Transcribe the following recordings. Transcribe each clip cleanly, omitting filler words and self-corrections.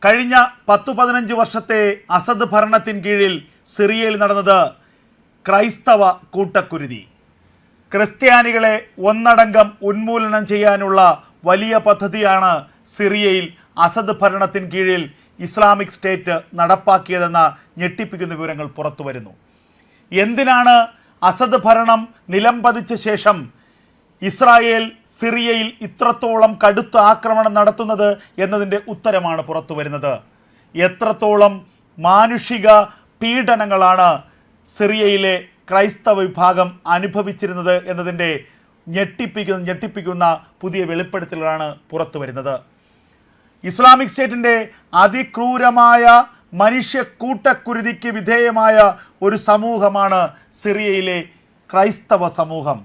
കഴിഞ്ഞ 10-15 വർഷത്തെ അസദ് ഭരണത്തിന് കീഴിൽ സിറിയയിൽ നടന്നത് ക്രൈസ്തവ കൂട്ടക്കുരുതി. ക്രിസ്ത്യാനികളെ ഒന്നടങ്കം ഉന്മൂലനം ചെയ്യാനുള്ള വലിയ പദ്ധതിയാണ് സിറിയയിൽ അസദ് ഭരണത്തിന് കീഴിൽ ഇസ്ലാമിക് സ്റ്റേറ്റ് നടപ്പാക്കിയതെന്ന ഞെട്ടിപ്പിക്കുന്ന വിവരങ്ങൾ പുറത്തു വരുന്നു. എന്തിനാണ് അസദ് ഭരണം നിലംപതിച്ച ശേഷം ഇസ്രായേൽ സിറിയയിൽ ഇത്രത്തോളം കടുത്ത ആക്രമണം നടത്തുന്നത് എന്നതിൻ്റെ ഉത്തരമാണ് പുറത്തു വരുന്നത്. എത്രത്തോളം മാനുഷിക പീഡനങ്ങളാണ് സിറിയയിലെ ക്രൈസ്തവ വിഭാഗം അനുഭവിച്ചിരുന്നത് എന്നതിൻ്റെ ഞെട്ടിപ്പിക്കുന്ന പുതിയ വെളിപ്പെടുത്തലുകളാണ് പുറത്തു വരുന്നത്. ഇസ്ലാമിക് സ്റ്റേറ്റിൻ്റെ അതിക്രൂരമായ മനുഷ്യ കൂട്ടക്കുരുതിക്ക് വിധേയമായ ഒരു സമൂഹമാണ് സിറിയയിലെ ക്രൈസ്തവ സമൂഹം.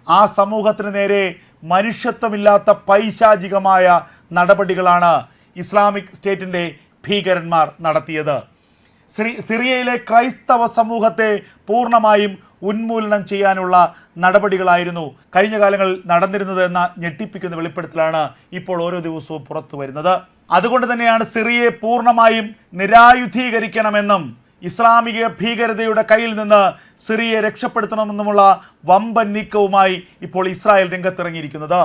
ആ സമൂഹത്തിന് നേരെ മനുഷ്യത്വമില്ലാത്ത പൈശാചികമായ നടപടികളാണ് ഇസ്ലാമിക് സ്റ്റേറ്റിൻ്റെ ഭീകരന്മാർ നടത്തിയത്. സിറിയയിലെ ക്രൈസ്തവ സമൂഹത്തെ പൂർണ്ണമായും ഉന്മൂലനം ചെയ്യാനുള്ള നടപടികളായിരുന്നു കഴിഞ്ഞ കാലങ്ങളിൽ നടന്നിരുന്നത് എന്ന ഞെട്ടിപ്പിക്കുന്ന വെളിപ്പെടുത്തലാണ് ഇപ്പോൾ ഓരോ ദിവസവും പുറത്തു വരുന്നത്. അതുകൊണ്ട് തന്നെയാണ് സിറിയയെ പൂർണ്ണമായും നിരായുധീകരിക്കണമെന്നും ഇസ്ലാമിക ഭീകരതയുടെ കയ്യിൽ നിന്ന് സിറിയയെ രക്ഷപ്പെടുത്തണമെന്നുമുള്ള വമ്പൻ നീക്കവുമായി ഇപ്പോൾ ഇസ്രായേൽ രംഗത്തിറങ്ങിയിരിക്കുന്നത്.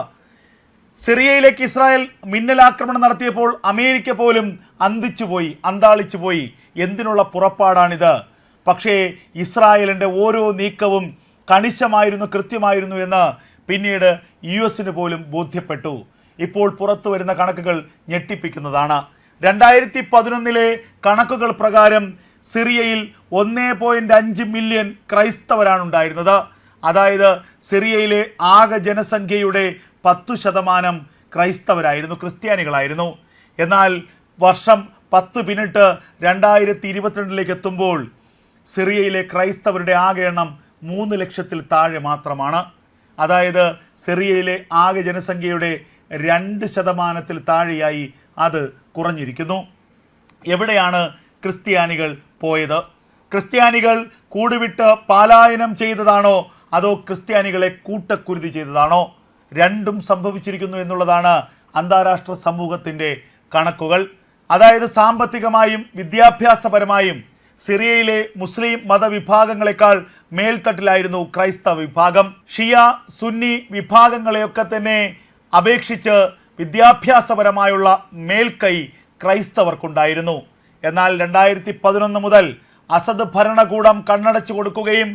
സിറിയയിലേക്ക് ഇസ്രായേൽ മിന്നലാക്രമണം നടത്തിയപ്പോൾ അമേരിക്ക പോലും അന്താളിച്ചു പോയി. എന്തിനുള്ള പുറപ്പാടാണിത്? പക്ഷേ ഇസ്രായേലിൻ്റെ ഓരോ നീക്കവും കൃത്യമായിരുന്നു എന്ന് പിന്നീട് US പോലും ബോധ്യപ്പെട്ടു. ഇപ്പോൾ പുറത്തു വരുന്ന കണക്കുകൾ ഞെട്ടിപ്പിക്കുന്നതാണ്. 2011 കണക്കുകൾ പ്രകാരം സിറിയയിൽ 1.5 മില്യൺ ക്രൈസ്തവരാണ് ഉണ്ടായിരുന്നത്. അതായത് സിറിയയിലെ ആകെ ജനസംഖ്യയുടെ 10% ക്രിസ്ത്യാനികളായിരുന്നു. എന്നാൽ വർഷം 10 പിന്നിട്ട് 2022 എത്തുമ്പോൾ സിറിയയിലെ ക്രൈസ്തവരുടെ ആകെ എണ്ണം 3 ലക്ഷത്തിൽ താഴെ മാത്രമാണ്. അതായത് സിറിയയിലെ ആകെ ജനസംഖ്യയുടെ 2% താഴെയായി അത് കുറഞ്ഞിരിക്കുന്നു. എവിടെയാണ് ക്രിസ്ത്യാനികൾ പോയത്? ക്രിസ്ത്യാനികൾ കൂടുവിട്ട് പലായനം ചെയ്തതാണോ അതോ ക്രിസ്ത്യാനികളെ കൂട്ടക്കുരുതി ചെയ്തതാണോ? രണ്ടും സംഭവിച്ചിരിക്കുന്നു എന്നുള്ളതാണ് അന്താരാഷ്ട്ര സമൂഹത്തിൻ്റെ കണക്കുകൾ. അതായത് സാമ്പത്തികമായും വിദ്യാഭ്യാസപരമായും സിറിയയിലെ മുസ്ലിം മതവിഭാഗങ്ങളെക്കാൾ മേൽത്തട്ടിലായിരുന്നു ക്രൈസ്തവ വിഭാഗം. ഷിയ സുന്നി വിഭാഗങ്ങളെയൊക്കെ തന്നെ അപേക്ഷിച്ച് വിദ്യാഭ്യാസപരമായുള്ള മേൽക്കൈ ക്രൈസ്തവർക്കുണ്ടായിരുന്നു. എന്നാൽ 2011 മുതൽ അസദ് ഭരണകൂടം കണ്ണടച്ചു കൊടുക്കുകയും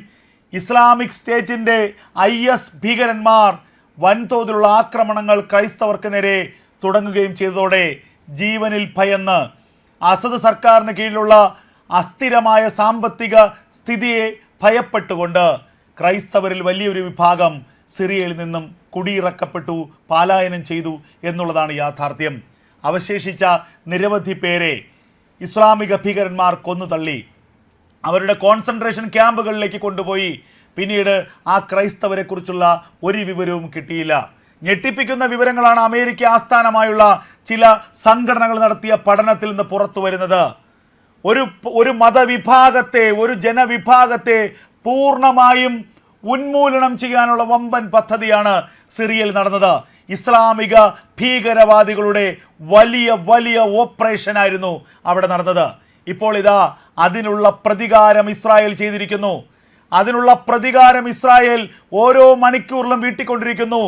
ഇസ്ലാമിക് സ്റ്റേറ്റിൻ്റെ IS ഭീകരന്മാർ വൻതോതിലുള്ള ആക്രമണങ്ങൾ ക്രൈസ്തവർക്ക് നേരെ തുടങ്ങുകയും ചെയ്തതോടെ ജീവനിൽ ഭയന്ന് അസദ് സർക്കാരിന് കീഴിലുള്ള അസ്ഥിരമായ സാമ്പത്തിക സ്ഥിതിയെ ഭയപ്പെട്ടുകൊണ്ട് ക്രൈസ്തവരിൽ വലിയൊരു വിഭാഗം സിറിയയിൽ നിന്നും കുടിയിറക്കപ്പെട്ടു, പലായനം ചെയ്തു എന്നുള്ളതാണ് യാഥാർത്ഥ്യം. അവശേഷിച്ച നിരവധി പേരെ ഇസ്ലാമിക ഭീകരന്മാർ കൊന്നുതള്ളി, അവരുടെ കോൺസെൻട്രേഷൻ ക്യാമ്പുകളിലേക്ക് കൊണ്ടുപോയി. പിന്നീട് ആ ക്രൈസ്തവരെക്കുറിച്ചുള്ള ഒരു വിവരവും കിട്ടിയില്ല. ഞെട്ടിപ്പിക്കുന്ന വിവരങ്ങളാണ് അമേരിക്ക ആസ്ഥാനമായുള്ള ചില സംഘടനകൾ നടത്തിയ പഠനത്തിൽ നിന്ന് പുറത്തു വരുന്നത്. ഒരു മതവിഭാഗത്തെ, ഒരു ജനവിഭാഗത്തെ പൂർണ്ണമായും ഉന്മൂലനം ചെയ്യാനുള്ള വമ്പൻ പദ്ധതിയാണ് സിറിയയിൽ നടന്നത്. ഇസ്ലാമിക ഭീകരവാദികളുടെ വലിയ ഓപ്പറേഷനായിരുന്നു അവിടെ നടന്നത്. ഇപ്പോൾ ഇതാ അതിനുള്ള പ്രതികാരം ഇസ്രായേൽ ചെയ്തിരിക്കുന്നു. അതിനുള്ള പ്രതികാരം ഇസ്രായേൽ ഓരോ മണിക്കൂറിലും വീട്ടിക്കൊണ്ടിരിക്കുന്നു.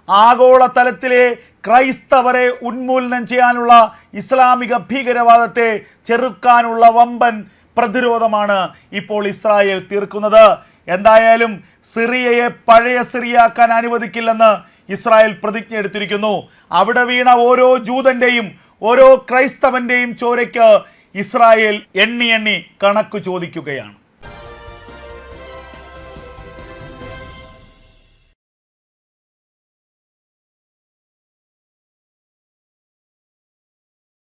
ആഗോള തലത്തിലെ ക്രൈസ്തവരെ ഉന്മൂലനം ചെയ്യാനുള്ള ഇസ്ലാമിക ഭീകരവാദത്തെ ചെറുക്കാനുള്ള വമ്പൻ പ്രതിരോധമാണ് ഇപ്പോൾ ഇസ്രായേൽ തീർക്കുന്നത്. എന്തായാലും സിറിയയെ പഴയ സിറിയാക്കാൻ അനുവദിക്കില്ലെന്ന് ഇസ്രായേൽ പ്രതിജ്ഞ എടുത്തിരിക്കുന്നു. അവിടെ വീണ ഓരോ ജൂതന്റെയും ഓരോ ക്രൈസ്തവന്റെയും ചോരയ്ക്ക് ഇസ്രായേൽ എണ്ണി കണക്ക് ചോദിക്കുകയാണ്.